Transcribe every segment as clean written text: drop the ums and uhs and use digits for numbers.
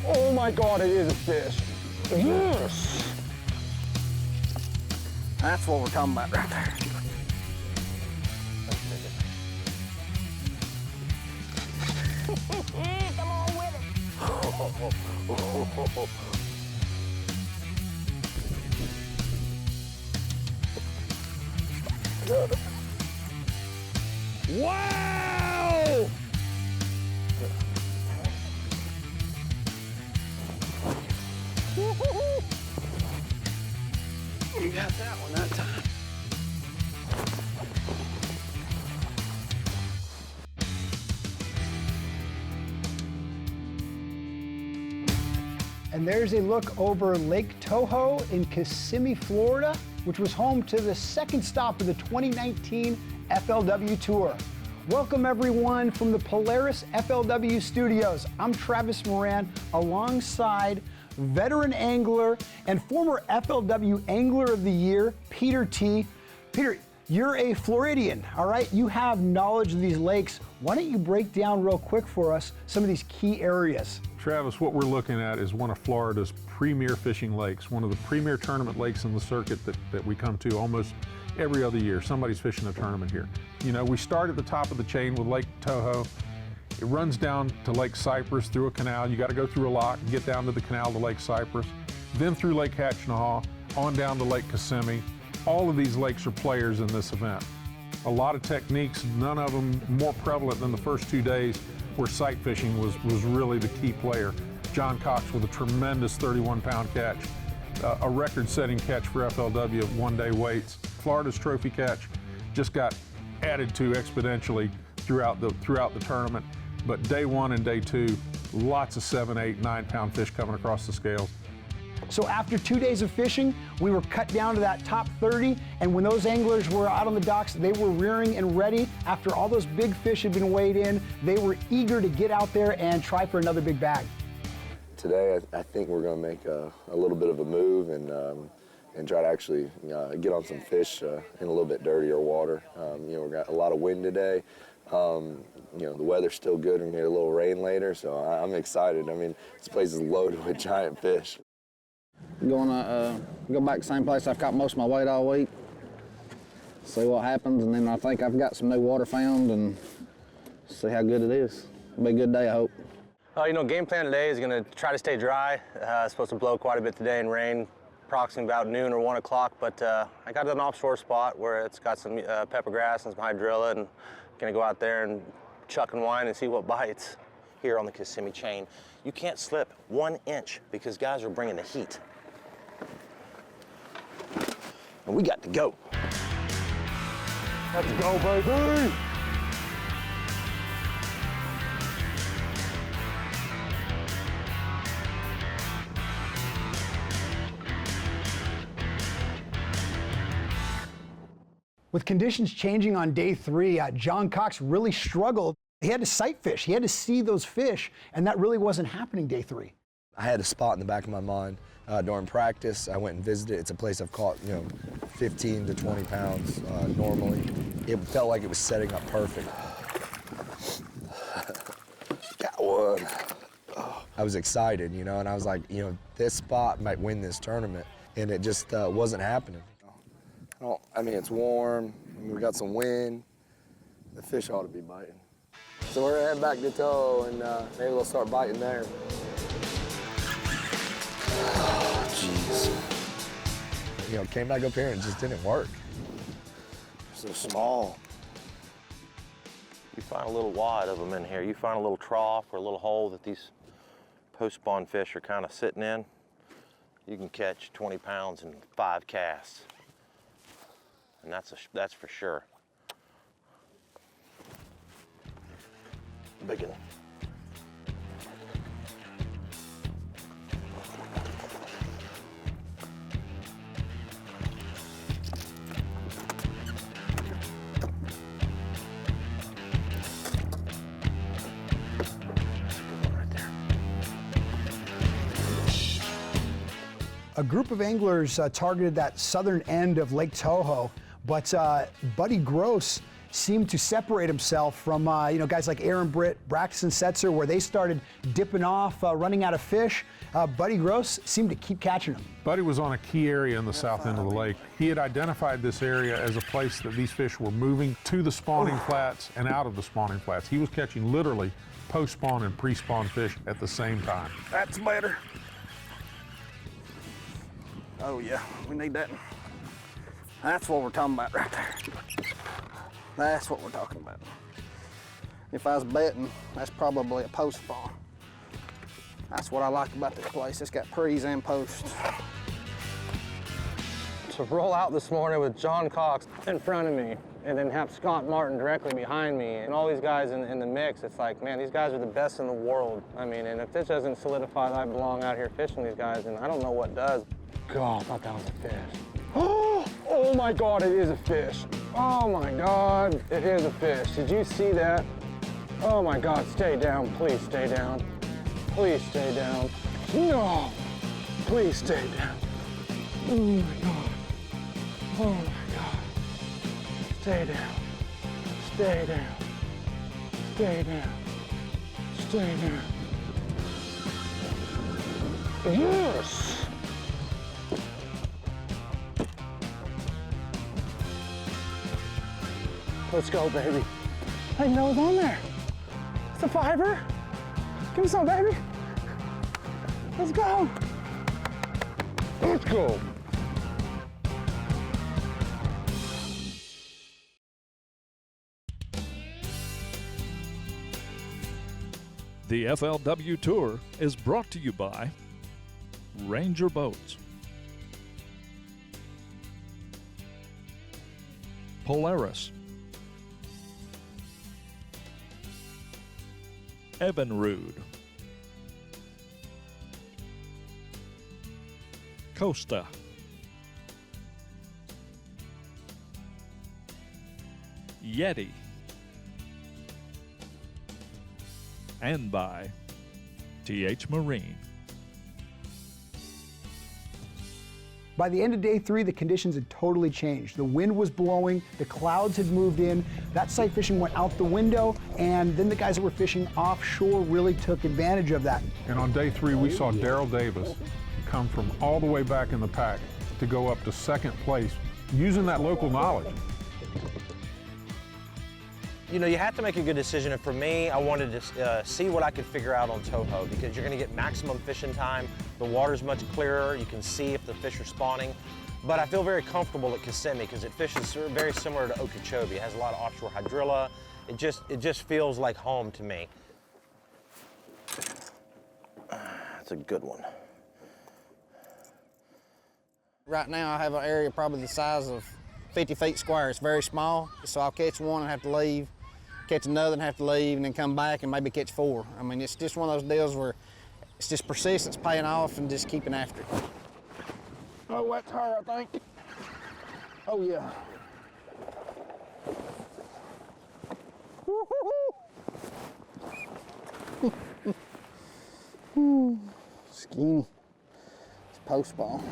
Oh my God, it is a fish. Yes. That's what we're talking about right there. Come on with it. Wow! You got that one that time. And there's a look over Lake Toho in Kissimmee, Florida, which was home to the second stop of the 2019 FLW Tour. Welcome everyone from the Polaris FLW studios. I'm Travis Moran alongside veteran angler and former FLW Angler of the Year, Peter T. Peter, you're a Floridian, all right? You have knowledge of these lakes. Why don't you break down real quick for us some of these key areas? Travis, what we're looking at is one of Florida's premier fishing lakes, one of the premier tournament lakes in the circuit that we come to almost every other year. Somebody's fishing a tournament here. You know, we start at the top of the chain with Lake Toho. It runs down to Lake Cypress through a canal. You got to go through a lock, get down to the canal to Lake Cypress, then through Lake Hatchinahaw, on down to Lake Kissimmee. All of these lakes are players in this event. A lot of techniques, none of them more prevalent than the first 2 days where sight fishing was really the key player. John Cox with a tremendous 31-pound catch, a record-setting catch for FLW of one-day weights. Florida's trophy catch just got added to exponentially throughout the tournament. But day one and day two, lots of 7, 8, 9-pound fish coming across the scales. So after 2 days of fishing, we were cut down to that top 30, and when those anglers were out on the docks, they were rearing and ready. After all those big fish had been weighed in, they were eager to get out there and try for another big bag. Today, I think we're going to make a little bit of a move and try to actually get on some fish in a little bit dirtier water. You know, we got a lot of wind today. You know, the weather's still good. We're going to get a little rain later, so I'm excited. I mean, this place is loaded with giant fish. Going to go back to the same place I've caught most of my weight all week, see what happens, and then I think I've got some new water found and see how good it is. It'll be a good day, I hope. You know, game plan today is going to try to stay dry. It's supposed to blow quite a bit today and rain approximately about noon or 1 o'clock, but I got an offshore spot where it's got some pepper grass and some hydrilla, and going to go out there and chuck and wind and see what bites. Here on the Kissimmee Chain, you can't slip 1 inch because guys are bringing the heat. And we got to go. Let's go, baby! With conditions changing on day 3, John Cox really struggled. He had to sight fish. He had to see those fish, and that really wasn't happening day 3. I had a spot in the back of my mind during practice. I went and visited. It's a place I've caught, you know, 15 to 20 pounds normally. It felt like it was setting up perfect. Got one. I was excited, you know, and I was like, you know, this spot might win this tournament, and it just wasn't happening. I mean, it's warm. We got some wind. The fish ought to be biting. So we're gonna head back to Toho, and maybe they'll start biting there. Oh, jeez. You know, came back up here and it just didn't work. So small. You find a little wad of them in here. You find a little trough or a little hole that these post-spawn fish are kind of sitting in. You can catch 20 pounds in 5 casts. And that's for sure. Big one. A group of anglers targeted that southern end of Lake Toho, but Buddy Gross seemed to separate himself from guys like Aaron Britt, Braxton Setzer, where they started dipping off, running out of fish. Buddy Gross seemed to keep catching them. Buddy was on a key area in the south end of the lake. He had identified this area as a place that these fish were moving to the spawning flats and out of the spawning flats. He was catching literally post-spawn and pre-spawn fish at the same time. That's better. Oh yeah, we need that. That's what we're talking about right there. That's what we're talking about. If I was betting, that's probably a post spawn. That's what I like about this place. It's got pre's and posts. To roll out this morning with John Cox in front of me and then have Scott Martin directly behind me and all these guys in the mix, it's like, man, these guys are the best in the world. I mean, and if this doesn't solidify that I belong out here fishing these guys, then I don't know what does. God, I thought that was a fish. Oh my God, it is a fish. Oh my God, it is a fish. Did you see that? Oh my God, stay down, please stay down. Please stay down. No, please stay down. Oh my God. Oh my God. Stay down. Stay down. Stay down. Stay down. Yes! Let's go, baby. I didn't know it was on there. It's a fiver. Give me some, baby. Let's go. Let's go. The FLW Tour is brought to you by Ranger Boats, Polaris, Evinrude, Costa, Yeti, and by TH Marine. By the end of day 3, the conditions had totally changed. The wind was blowing, the clouds had moved in, that sight fishing went out the window, and then the guys that were fishing offshore really took advantage of that. And on day 3, we saw Daryl Davis come from all the way back in the pack to go up to second place using that local knowledge. You know, you have to make a good decision, and for me, I wanted to see what I could figure out on Toho, because you're going to get maximum fishing time. The water's much clearer. You can see if the fish are spawning. But I feel very comfortable at Kissimmee because it fishes very similar to Okeechobee. It has a lot of offshore hydrilla. It just feels like home to me. That's a good one. Right now, I have an area probably the size of 50 feet square. It's very small, so I'll catch one and have to leave, catch another and have to leave, and then come back and maybe catch 4. I mean, it's just one of those deals where it's just persistence paying off and just keeping after it. Oh, that's her, I think. Oh, yeah. Skinny. It's post ball.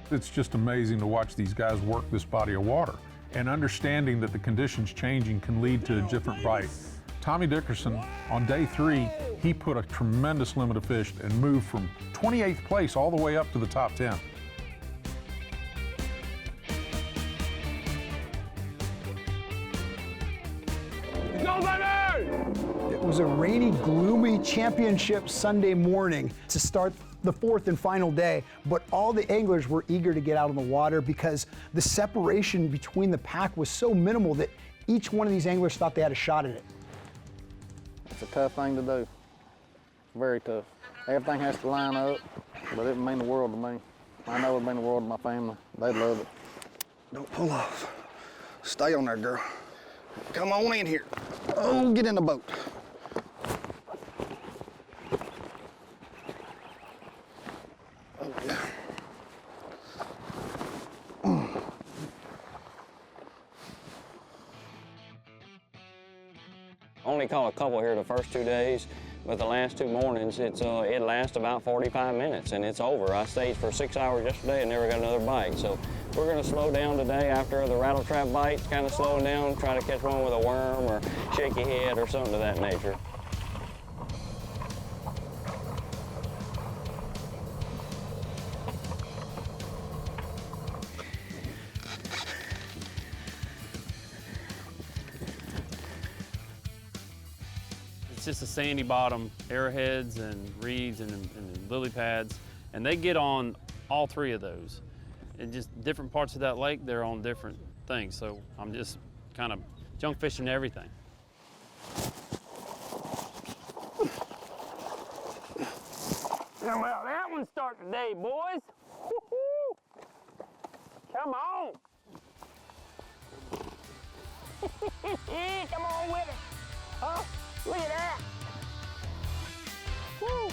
It's just amazing to watch these guys work this body of water and understanding that the conditions changing can lead to a different bite. Tommy Dickerson, on day 3, he put a tremendous limit of fish and moved from 28th place all the way up to the top 10. It was a rainy, gloomy championship Sunday morning to start the 4th and final day, but all the anglers were eager to get out on the water because the separation between the pack was so minimal that each one of these anglers thought they had a shot at it. It's a tough thing to do. Very tough. Everything has to line up, but it would mean the world to me. I know it would mean the world to my family. They'd love it. Don't pull off. Stay on there, girl. Come on in here. Oh, get in the boat. Oh, yeah. Only caught a couple here the first 2 days, but the last 2 mornings, it lasts about 45 minutes and it's over. I stayed for 6 hours yesterday and never got another bite. So We're going to slow down today after the rattle trap bites, kind of slowing down, try to catch one with a worm or shaky head or something of that nature. It's just a sandy bottom, arrowheads and reeds and lily pads, and they get on all three of those. And just different parts of that lake, they're on different things. So I'm just kind of junk fishing everything. Well, that one start today, boys. Woo-hoo. Come on. Come on with it. Huh? Look at that. Woo.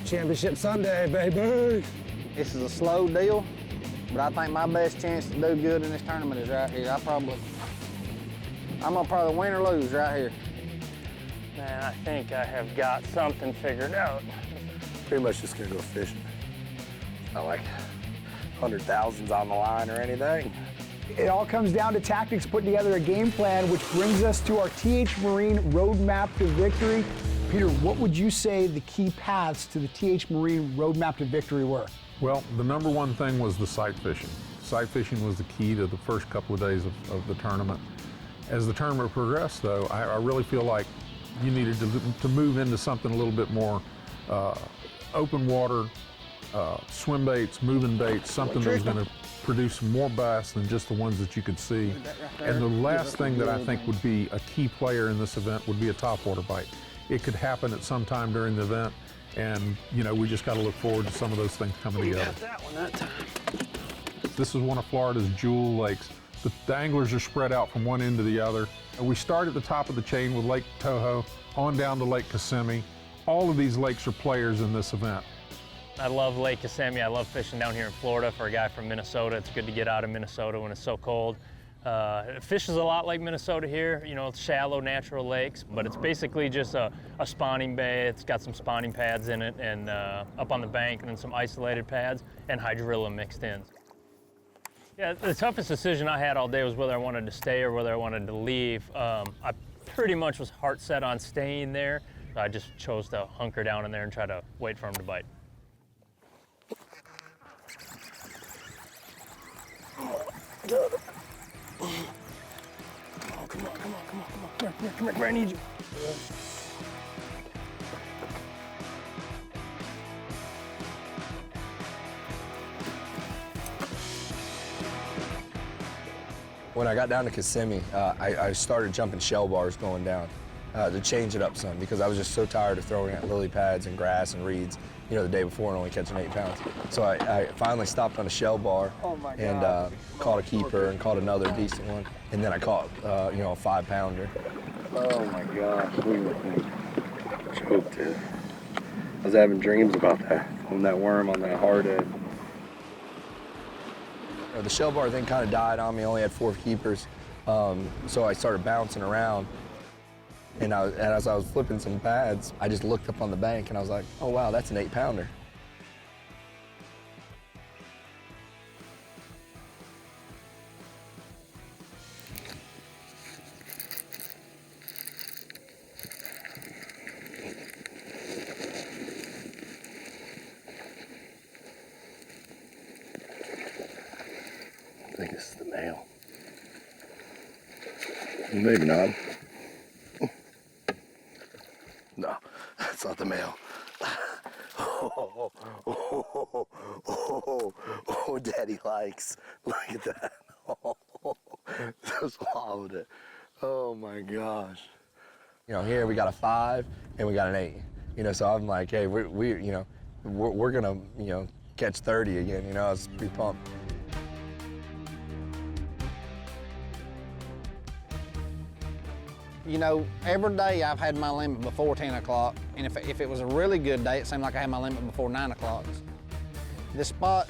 Championship Sunday, baby. This is a slow deal, but I think my best chance to do good in this tournament is right here. I'm gonna probably win or lose right here. Man, I think I have got something figured out. Pretty much just gonna go fishing. Not like 100,000s on the line or anything. It all comes down to tactics, putting together a game plan, which brings us to our TH Marine roadmap to victory. Peter, what would you say the key paths to the TH Marine roadmap to victory were? Well, the number one thing was the sight fishing. Sight fishing was the key to the first couple of days of the tournament. As the tournament progressed, though, I really feel like you needed to move into something a little bit more open water, swim baits, moving baits, something that was going to produce more bass than just the ones that you could see. And the last thing that I think would be a key player in this event would be a topwater bite. It could happen at some time during the event, and we just got to look forward to some of those things coming together. Got that one that time. This is one of Florida's jewel lakes. The anglers are spread out from one end to the other. We start at the top of the chain with Lake Toho, on down to Lake Kissimmee. All of these lakes are players in this event. I love Lake Kissimmee. I love fishing down here in Florida. For a guy from Minnesota, it's good to get out of Minnesota when it's so cold. It fishes a lot like Minnesota here, shallow, natural lakes, but it's basically just a spawning bay. It's got some spawning pads in it, and up on the bank, and then some isolated pads, and hydrilla mixed in. Yeah, the toughest decision I had all day was whether I wanted to stay or whether I wanted to leave. I pretty much was heart set on staying there. So I just chose to hunker down in there and try to wait for him to bite. Oh, come on. Come here, I need you. When I got down to Kissimmee, I started jumping shell bars going down to change it up some, because I was just so tired of throwing at lily pads and grass and reeds, the day before and only catching 8 pounds. So I finally stopped on a shell bar and caught a keeper and caught another decent one. And then I caught, a 5-pounder. Oh my gosh, we were choked it. I was having dreams about that, on that worm on that hard edge. The shell bar thing kind of died on me. I only had 4 keepers, so I started bouncing around. And as I was flipping some pads, I just looked up on the bank and I was like, oh wow, that's an 8-pounder. I think this is the male. Maybe not. No, that's not the male. Oh, Daddy likes. Look at that. Just swallowed it. Oh my gosh. Here we got a 5 and we got an 8. So I'm like, hey, we're gonna, catch 30 again. I was pretty pumped. Every day I've had my limit before 10 o'clock, and if it was a really good day, it seemed like I had my limit before 9 o'clock. This spot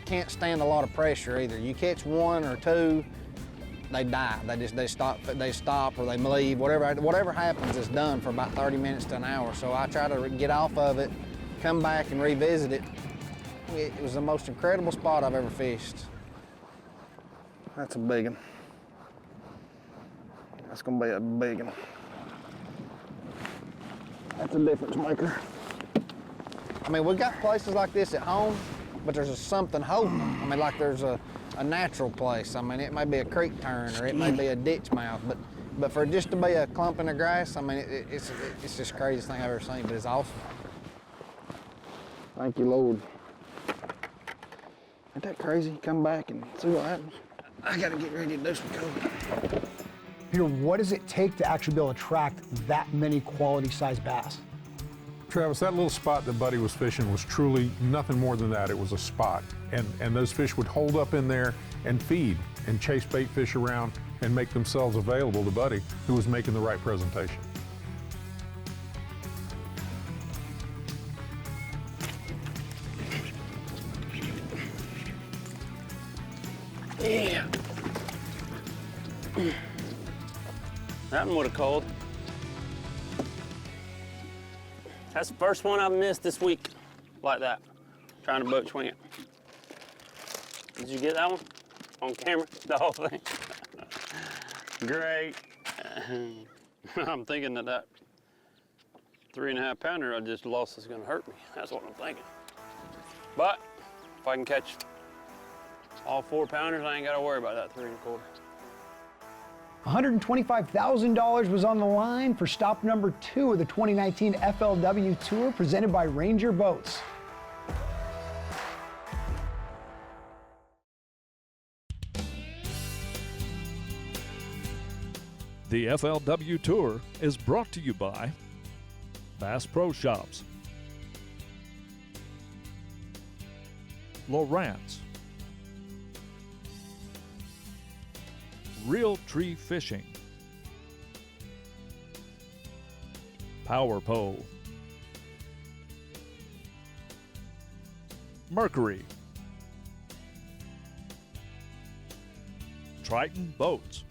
can't stand a lot of pressure either. You catch 1 or 2, they die. They stop or they leave. Whatever happens is done for about 30 minutes to an hour. So I try to get off of it, come back and revisit it. It was the most incredible spot I've ever fished. That's a big one. That's gonna be a big one. That's a difference maker. I mean, we've got places like this at home, but there's something holding them. I mean, like there's a natural place. I mean, it may be a creek turn or it may be a ditch mouth, but for just to be a clump in the grass, I mean, it's just the craziest thing I've ever seen, but it's awesome. Thank you, Lord. Ain't that crazy? Come back and see what happens. I gotta get ready to do some coding. Peter, what does it take to actually be able to attract that many quality-sized bass? Travis, that little spot that Buddy was fishing was truly nothing more than that. It was a spot. And those fish would hold up in there and feed and chase bait fish around and make themselves available to Buddy, who was making the right presentation. Yeah. That one would have called. That's the first one I've missed this week, like that, trying to boat swing it. Did you get that one on camera, the whole thing? Great. I'm thinking that 3.5 pounder I just lost is gonna hurt me. That's what I'm thinking. But if I can catch all 4 pounders, I ain't gotta worry about that 3 1/4. $125,000 was on the line for stop number 2 of the 2019 FLW Tour presented by Ranger Boats. The FLW Tour is brought to you by Bass Pro Shops, Lowrance, Real Tree Fishing, Power Pole, Mercury, Triton Boats,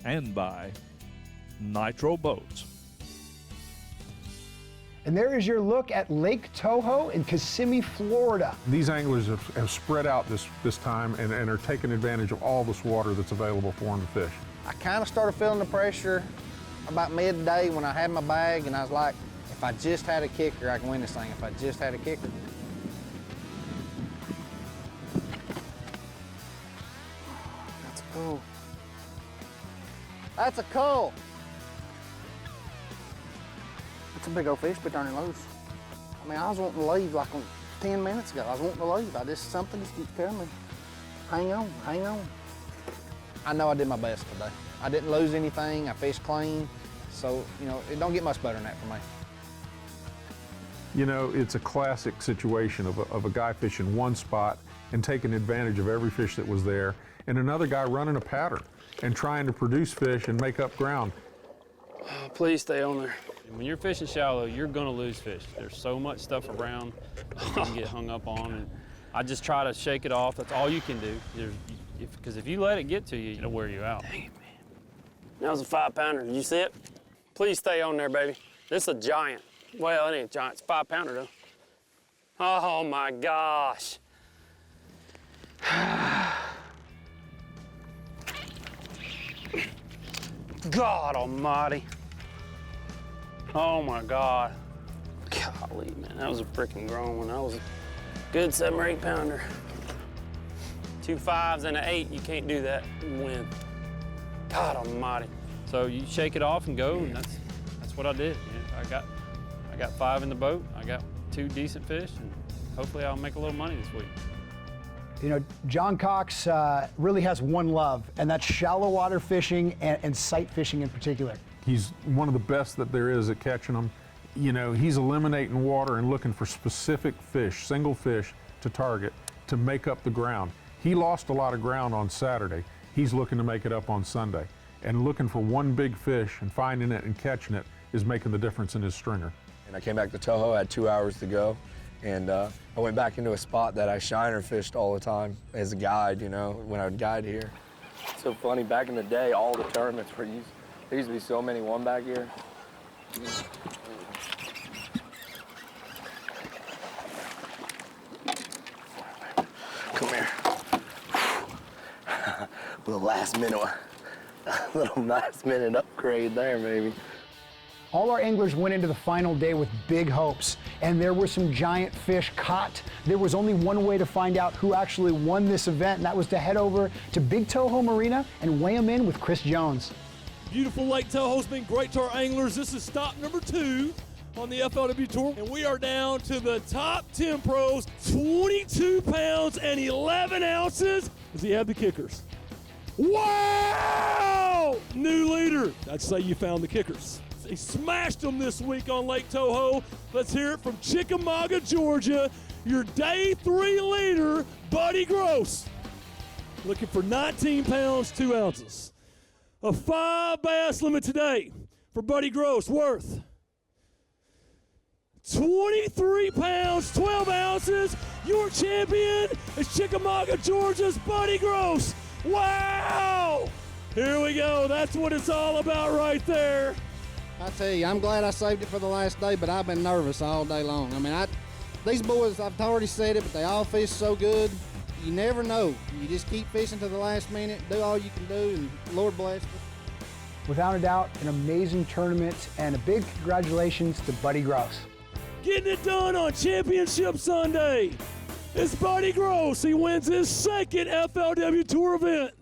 and by Nitro Boats. And there is your look at Lake Toho in Kissimmee, Florida. These anglers have spread out this time and are taking advantage of all this water that's available for them to fish. I kind of started feeling the pressure about midday when I had my bag, and I was like, if I just had a kicker, I can win this thing. If I just had a kicker. That's cool. That's a cool. It's a big old fish, but darn it loose. I mean, I was wanting to leave like 10 minutes ago. I was wanting to leave. Something just keeps telling me, hang on, hang on. I know I did my best today. I didn't lose anything. I fished clean. So, you know, it don't get much better than that for me. You know, it's a classic situation of a guy fishing one spot and taking advantage of every fish that was there, and another guy running a pattern and trying to produce fish and make up ground. Oh, please stay on there. When you're fishing shallow, you're gonna lose fish. There's so much stuff around you can get hung up on, and I just try to shake it off. That's all you can do. Because if you let it get to you, it'll wear you out. Dang it, man. That was a 5 pounder. Did you see it? Please stay on there, baby. This is a giant. Well, it ain't a giant. It's a 5 pounder, though. Oh, my gosh. God almighty. Oh my God. Golly, man, that was a freaking grown one. That was a good 7 or 8 pounder. 2 5s and an 8, you can't do that and win. God almighty. So you shake it off and go, and that's what I did. Yeah, I got 5 in the boat. I got 2 decent fish, and hopefully I'll make a little money this week. You know, John Cox really has one love, and that's shallow water fishing and sight fishing in particular. He's one of the best that there is at catching them. You know, he's eliminating water and looking for specific fish, single fish to target to make up the ground. He lost a lot of ground on Saturday. He's looking to make it up on Sunday. And looking for one big fish and finding it and catching it is making the difference in his stringer. And I came back to Toho, I had 2 hours to go, And I went back into a spot that I shiner fished all the time as a guide, you know, when I would guide here. It's so funny, back in the day, all the tournaments were there used to be so many one back here. Come here. Little last minute upgrade there, maybe. All our anglers went into the final day with big hopes, and there were some giant fish caught. There was only one way to find out who actually won this event, and that was to head over to Big Toho Marina and weigh them in with Chris Jones. Beautiful Lake Toho's been great to our anglers. This is stop number 2 on the FLW Tour, and we are down to the top 10 pros, 22 pounds and 11 ounces. Does he have the kickers? Wow! New leader. I'd say you found the kickers. He smashed them this week on Lake Toho. Let's hear it from Chickamauga, Georgia, your day 3 leader, Buddy Gross. Looking for 19 pounds, 2 ounces. A 5 bass limit today for Buddy Gross, worth 23 pounds, 12 ounces. Your champion is Chickamauga, Georgia's Buddy Gross. Wow! Here we go. That's what it's all about right there. I tell you, I'm glad I saved it for the last day, but I've been nervous all day long. I mean, these boys, I've already said it, but they all fish so good. You never know. You just keep fishing to the last minute, do all you can do, and Lord bless you. Without a doubt, an amazing tournament, and a big congratulations to Buddy Gross. Getting it done on Championship Sunday. It's Buddy Gross. He wins his 2nd FLW Tour event.